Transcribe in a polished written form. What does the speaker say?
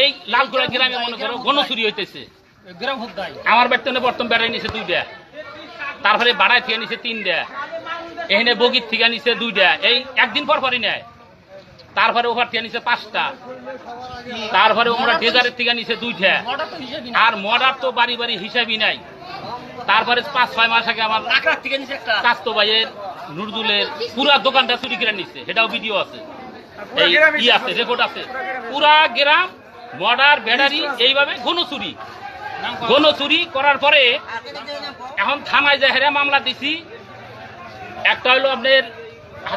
এই লালগোড়া গ্রামে মনে করো গণচুরি হইতেছে। আমার বেতনে প্রথম বেড়াই নিছে 2টা, তারপরে বাড়াই থেকে নিছে 3টা, এখানে বগির থেকে নিছে 2টা, এই একদিন পর পরই নেয়। তারপরে ওভার থেকে নিছে 5টা, তারপরে ওমরা ডেজারের থেকে নিছে 2টা, আর মর্ডার তো বাড়ি বাড়ি হিসাবই নাই। তারপরে 5-6 মাস আগে আমার কাস্তো ভাইয়ের নুরদুলের পুরা দোকানটা চুরি করে নিচ্ছে, সেটাও ভিডিও আছে, এই আছে, রেকর্ড আছে। পুরা গ্রাম মর্ডার ব্যাটারি এইভাবে গণচুরি করার পরে এখন থানায় যায় হেরে মামলা দিছি। একটা হলো আপনার